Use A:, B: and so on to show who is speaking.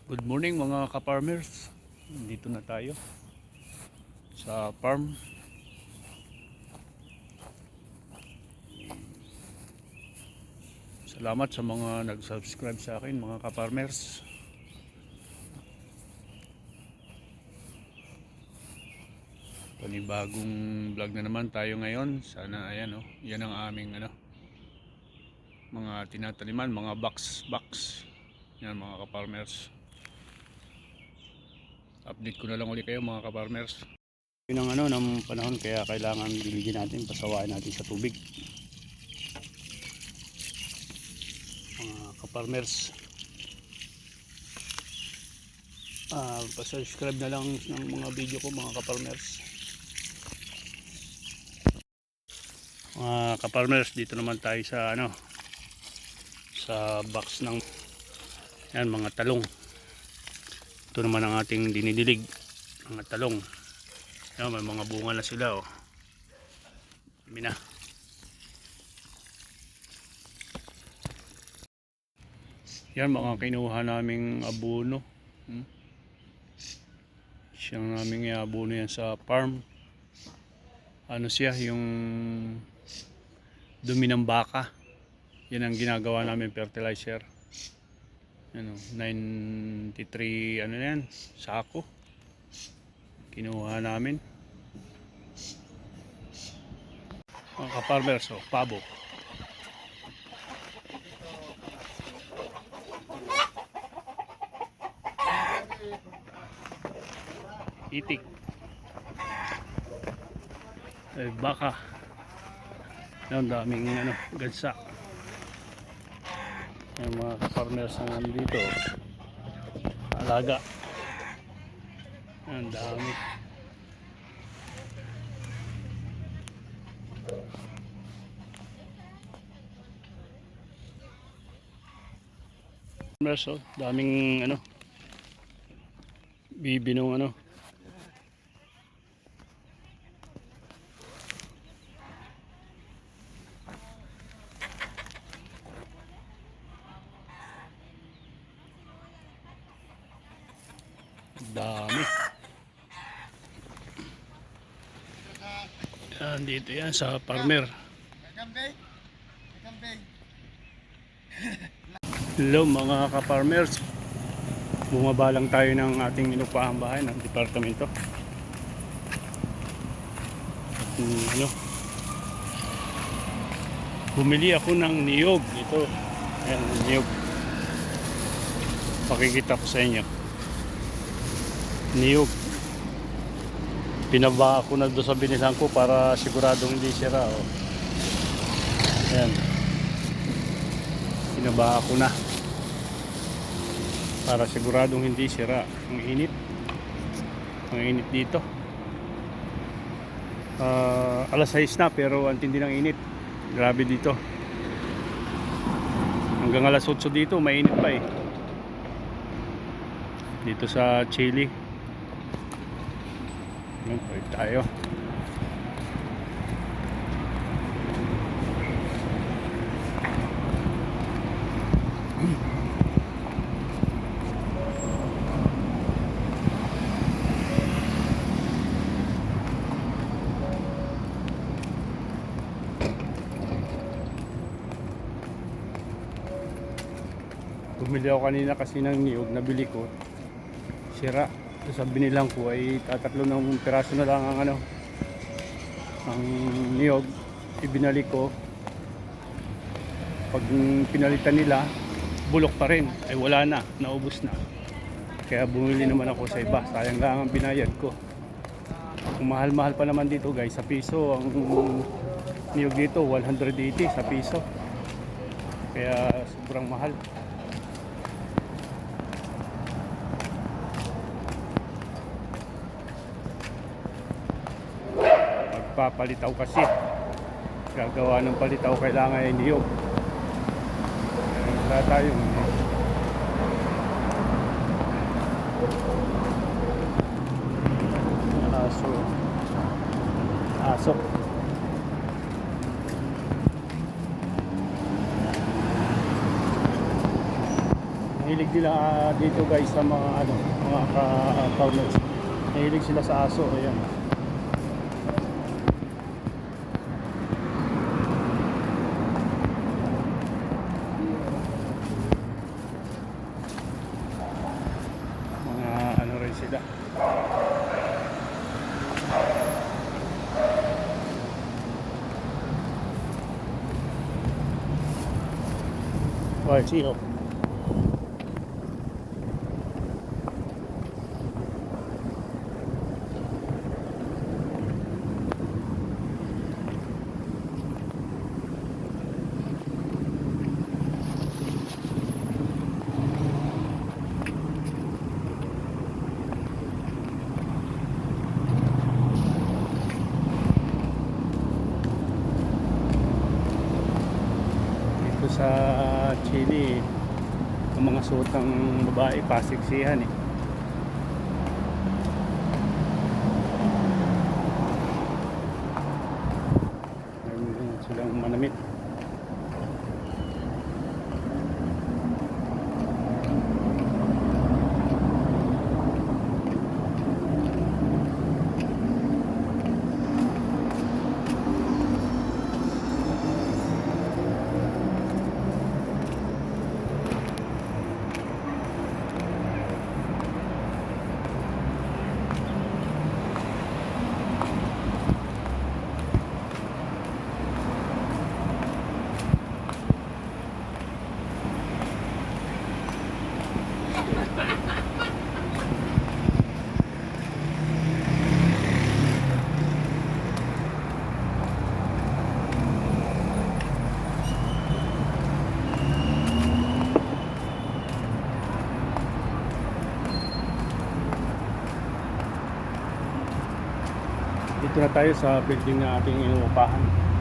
A: Good morning mga ka-farmers. Dito na tayo sa farm. Salamat sa mga nag-subscribe sa akin mga ka-farmers. Panibagong vlog na naman tayo ngayon. Sana ayan yan ang aming mga tinataniman, mga box. Yan mga ka-farmers. Update ko na lang ulit kayo mga ka-farmers. Yun ang ng panahon kaya kailangan diligin natin, pasawain natin sa tubig. Mga ka-farmers, pa-subscribe na lang ng mga video ko mga ka-farmers. Mga ka-farmers, dito naman tayo sa sa box ng yan, mga talong. Ito naman ang ating dinidilig, mga talong. Yan, may mga bunga na sila Dami na. Yan mga kinuha naming abono. Siyang naming abono yan sa farm. Ano siya, yung dumi ng baka. Yan ang ginagawa namin fertilizer. 93 yan, sako. Kinuha namin. Mga ka-farmers, pabo. Itik. Baka. Yan, daming gansa. Yung mga ka-farmers na nandito, alaga. Ang dami. Daming bibinong dami. Yan, dito yan sa farmer. Hello mga ka-farmers, bumaba lang tayo ng ating inupaang bahay ng departamento. Bumili ako ng niyog. Ito, ayan, niyog. Pakikita ko sa inyo. Niyog. Pinaba ako na doon sa binisan ko para siguradong hindi sira. Ayan. Pinaba ako na para siguradong hindi sira. Ang init. Ang init dito. Alas 6 na pero ang tindi ng init. Grabe dito. Hanggang alas 8 dito mainit pa dito sa Chile. Balik tayo. Bumili ako kanina kasi ng niyog, nabili ko sira. Sa binilang ko ay tatatlo ng piraso na lang ang niyog. Ibinalik ko, pag pinalitan nila bulok pa rin, ay wala na, naubos na. Kaya bumili naman ako sa iba, sayang lang ang binayad ko. Kung mahal-mahal pa naman dito guys, sa piso ang niyog dito 180 sa piso, kaya sobrang mahal. Papalitaw kasi, gagawa ng palitaw kailangan ay niyog. Wala tayong aso. Mahilig hilig nila dito guys sa mga ano, mga ka-towners. Mahilig sila sa aso, ayan. Mga ano rin sila. Right, see you. Dito sa Chile, ang mga suotang babae, pasiksihan eh. Meron silang manamit. Dito na tayo sa building na ating inuupahan.